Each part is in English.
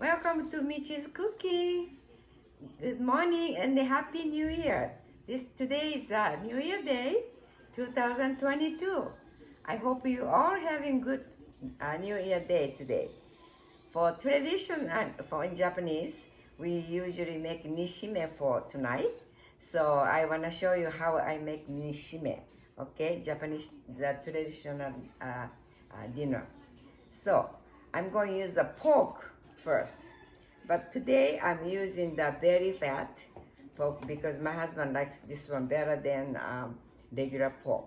Welcome to Michi's Cooking. Good morning and a Happy New Year. Today is New Year Day, 2022. I hope you all having good New Year Day today. For tradition and for in Japanese, we usually make nishime for tonight. So I want to show you how I make nishime. Okay, Japanese the traditional dinner. So I'm going to use the pork first. But today I'm using the very fat pork because my husband likes this one better than regular pork.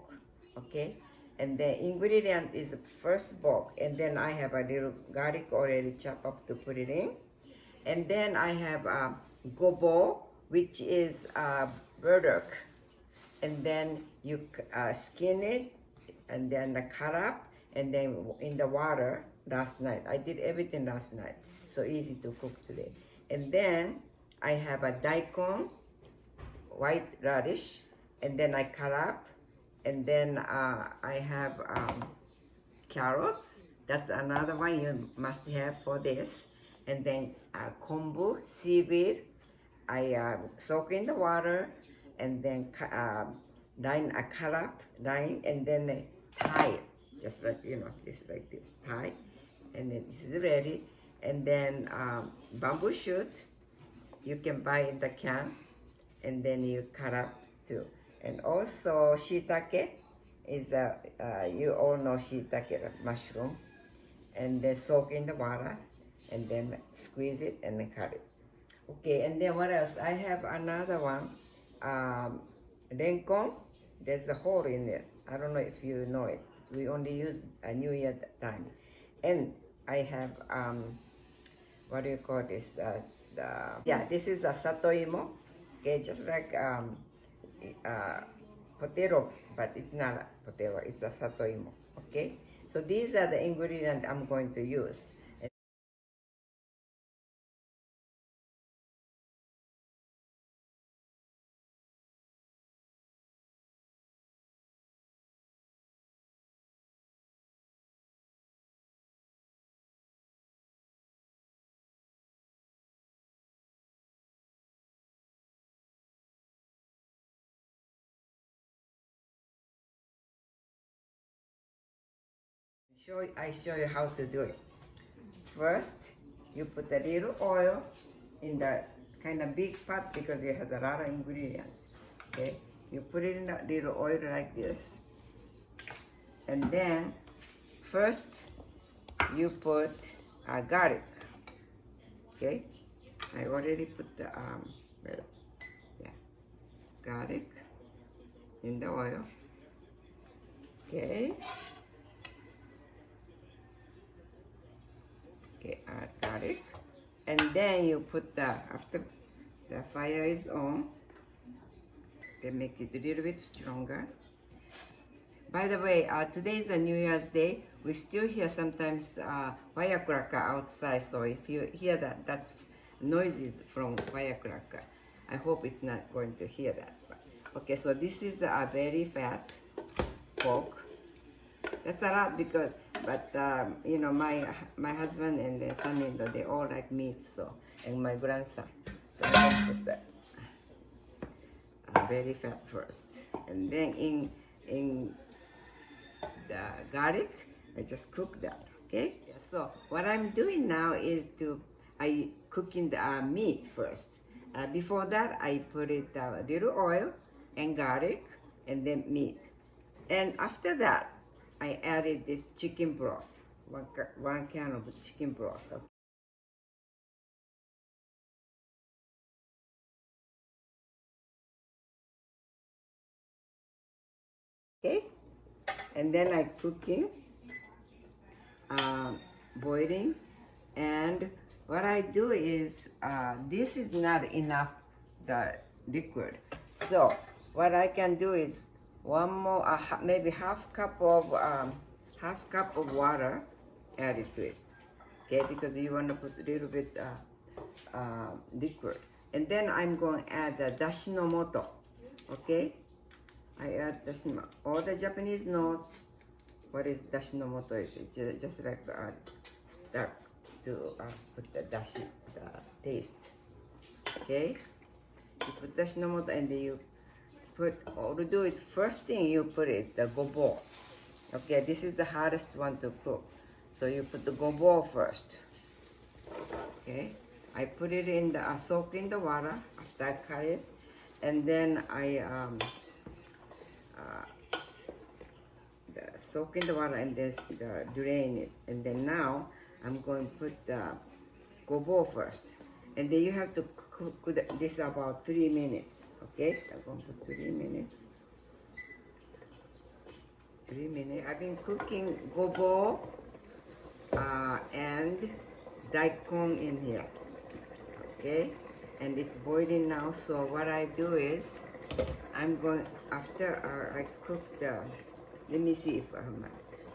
Okay? And the ingredient is first pork, and then I have a little garlic already chopped up to put it in. And then I have gobo, which is burdock. And then you skin it, and then cut up, and then in the water last night. I did everything last night, so easy to cook today. And then I have a daikon, white radish, and then I cut up, and then I have carrots. That's another one you must have for this. And then kombu, seaweed, I soak in the water, and then cut up, line, and then tie it, just like, this like this, tie, and then this is ready. And then bamboo shoot, you can buy in the can, and then you cut up too. And also shiitake is the, you all know shiitake, mushroom, and then soak in the water, and then squeeze it and then cut it. Okay, and then what else? I have another one, daikon. There's a hole in it. I don't know if you know it. We only use a New Year time. And I have, what do you call this? This is a satoimo. Okay, just like potato, but it's not a potato, it's a satoimo. Okay, so these are the ingredients I'm going to use. I show you how to do it. First, you put a little oil in the kind of big pot because it has a lot of ingredients. Okay, you put it in a little oil like this, and then first you put garlic. Okay, I already put the garlic in the oil. Okay. Okay, add garlic, and then you put after the fire is on, they make it a little bit stronger. By the way, today is a New Year's Day. We still hear sometimes firecracker outside, so if you hear that, that's noises from firecracker. I hope it's not going to hear that. Okay, so this is a very fat pork. That's a lot because, but my husband and the son-in-law, they all like meat, so, and my grandson. So I put that very fat first, and then in the garlic, I just cook that. Okay. So what I'm doing now is I cooking the meat first. Before that, I put it a little oil and garlic, and then meat, and after that, I added this chicken broth, one can of chicken broth. Okay, and then I cooking, boiling, and what I do is, this is not enough, the liquid. So what I can do is one more, maybe half cup of water added to it. Okay, because you want to put a little bit liquid. And then I'm going to add the dashinomoto. Okay, I add dashinomoto. All the Japanese know what is dashinomoto is. It's just like to put the dashi, the taste. Okay? You put dashinomoto and then you put, all to do it, first thing you put it, the gobo. Okay, this is the hardest one to cook. So you put the gobo first. Okay? I put it in the, soak in the water after I cut it. And then I soak in the water and then drain it. And then now I'm going to put the gobo first. And then you have to cook this about 3 minutes. Okay, I'm going to put 3 minutes. 3 minutes. I've been cooking gobo and daikon in here. Okay, and it's boiling now. So what I do is, I'm going, after I cook the, let me see if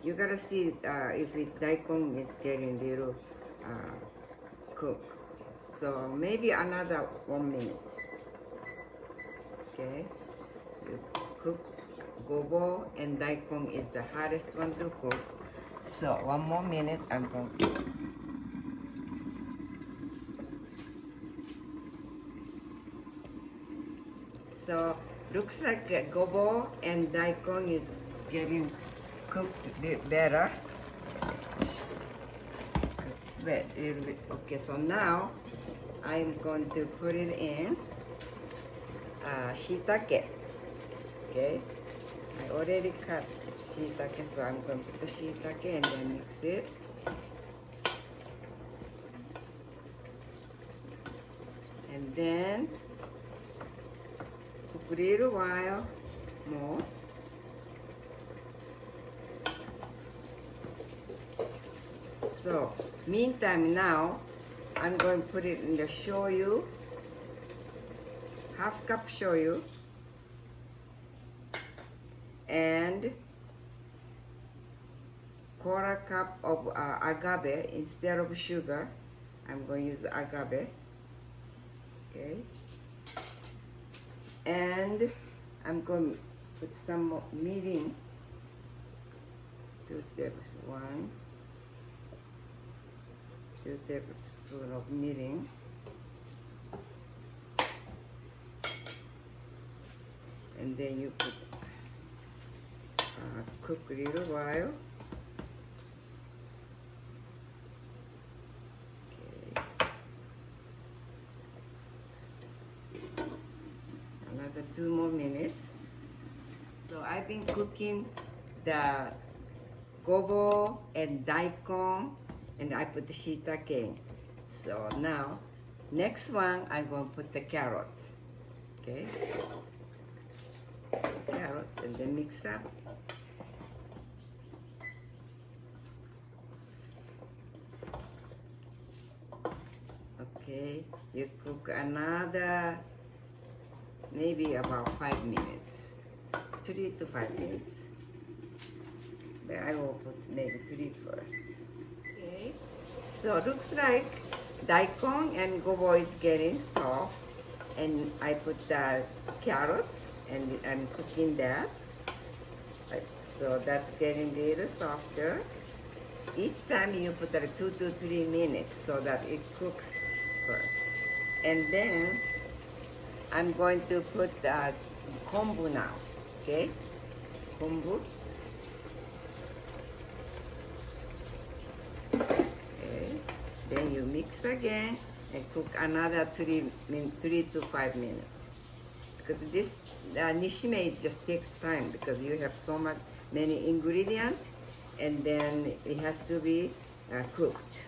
you gotta see if it daikon is getting little cooked. So maybe another 1 minute. Okay, you cook gobo and daikon is the hardest one to cook. So 1 more minute, I'm going to. So looks like gobo and daikon is getting cooked a bit better. Okay, so now I'm going to put it in shiitake. Okay, I already cut shiitake, so I'm going to put the shiitake and then mix it. And then cook a little while more. So, meantime now, I'm going to put it in the shoyu, half cup shoyu, and quarter cup of agave instead of sugar. I'm going to use agave. Okay. And I'm going to put some more mirin. 2 tablespoons. 2 tablespoons of mirin. And then you put cook a little while. Okay. Another 2 more minutes. So I've been cooking the gobo and daikon, and I put the shiitake. So now, next one, I'm going to put the carrots. Okay? Carrot, and then mix up. Okay, you cook another, maybe about 5 minutes. 3 to 5 minutes. But I will put maybe 3 first. Okay, so looks like daikon and gobo is getting soft, and I put the carrots and I'm cooking that. So that's getting a little softer. Each time you put 2 to 3 minutes so that it cooks first. And then I'm going to put kombu now. Okay, kombu. Okay. Then you mix again and cook another 3 to 5 minutes. Because this nishime just takes time because you have so many ingredients, and then it has to be cooked.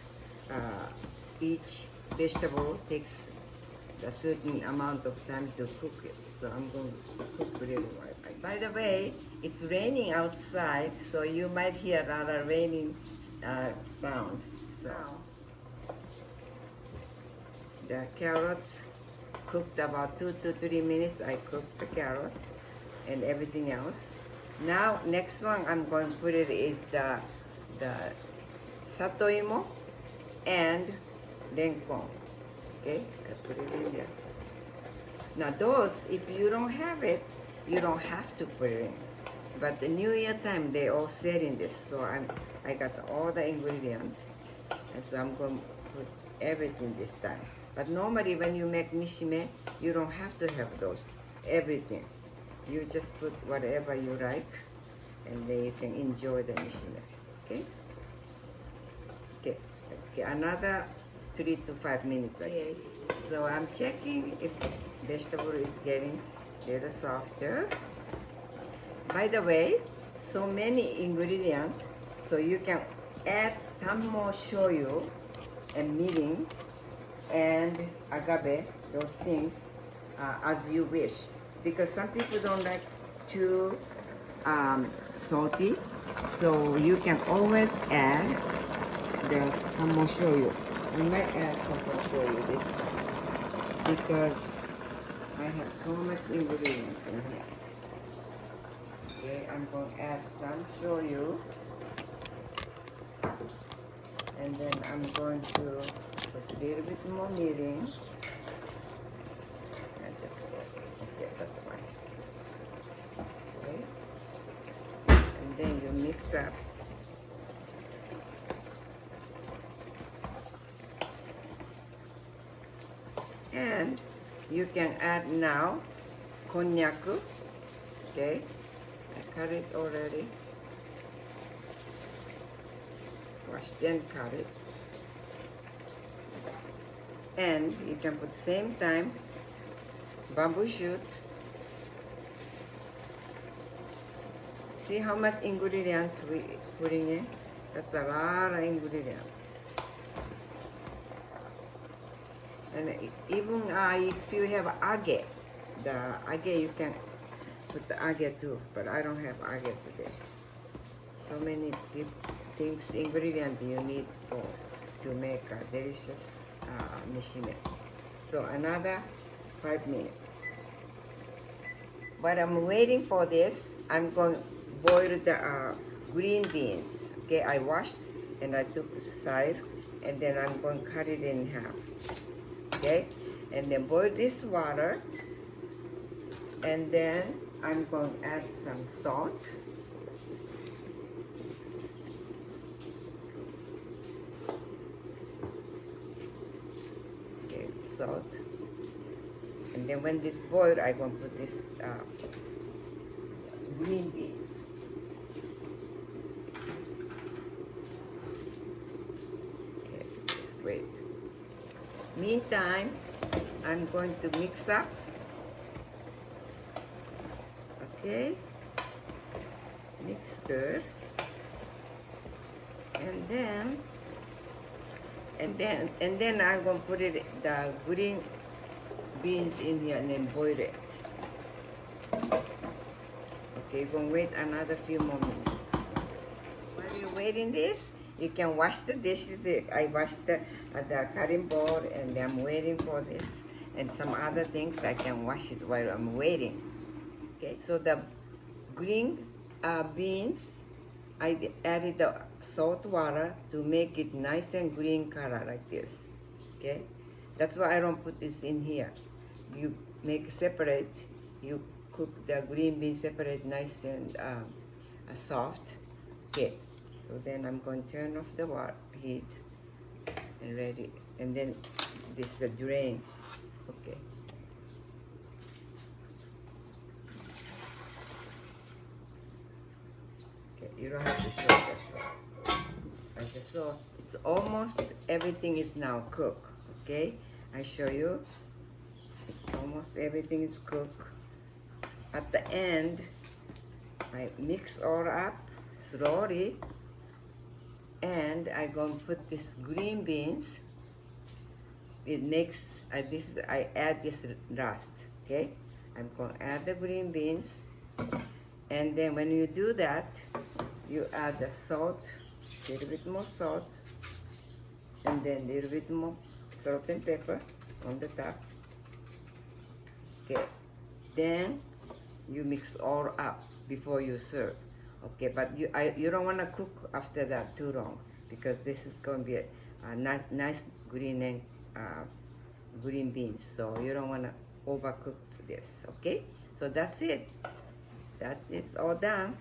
Each vegetable takes a certain amount of time to cook it. So I'm going to cook really well. By the way, it's raining outside, so you might hear another raining sound. So the carrots cooked about 2 to 3 minutes. I cooked the carrots and everything else. Now, next one I'm going to put it is the satoimo and daikon. Okay, I put it in there. Now those, if you don't have it, you don't have to put it in. But the New Year time, they all said in this, so I got all the ingredients. And so I'm going to put everything this time. But normally when you make nishime, you don't have to have those, everything. You just put whatever you like, and then you can enjoy the nishime. Okay? Okay. Okay. Another 3 to 5 minutes. Okay. So I'm checking if vegetable is getting a little softer. By the way, so many ingredients, so you can add some more shoyu and mirin and agave, those things, as you wish. Because some people don't like too salty, so you can always add some more shoyu. We might add some more shoyu this time because I have so much ingredient in here. Okay, I'm going to add some shoyu, and then I'm going to put a little bit more mirin. Okay, that's fine. Okay, and then you mix up. And you can add now konjac. Okay, I cut it already. Washed and cut it. And you can put same time bamboo shoot. See how much ingredient we putting in? That's a lot of ingredient. And even if you have age, the age you can put the age too, but I don't have age today. So many things, ingredient you need to make a delicious nishime. So another 5 minutes. But I'm waiting for this. I'm going to boil the green beans. Okay, I washed and I took the side, and then I'm going to cut it in half. Okay, and then boil this water, and then I'm going to add some salt. Okay, salt. And then when this boiled, I'm going to put this green beans. Okay, just wait. Meantime, I'm going to mix up. Okay, mix good, and then I'm going to put it the green beans in here and then boil it. Okay, you're going to wait another few more minutes. While you're waiting this, you can wash the dishes. I washed the cutting board, and I'm waiting for this and some other things. I can wash it while I'm waiting. Okay, so the green beans, I added the salt water to make it nice and green color like this. Okay, that's why I don't put this in here. You make separate. You cook the green beans separate, nice and soft. Okay. So then I'm going to turn off the water heat and ready, and then this is the drain. Okay. Okay, you don't have to show that. Okay, so it's almost everything is now cooked. Okay, I show you. Almost everything is cooked. At the end, I mix all up slowly. And I'm going to put this green beans. It makes, I add this last, okay? I'm going to add the green beans. And then when you do that, you add the salt, a little bit more salt, and then a little bit more salt and pepper on the top. Okay, then you mix all up before you serve. Okay, but you don't want to cook after that too long, because this is going to be a nice green and green beans. So you don't want to overcook this. Okay, so that's it. That is all done.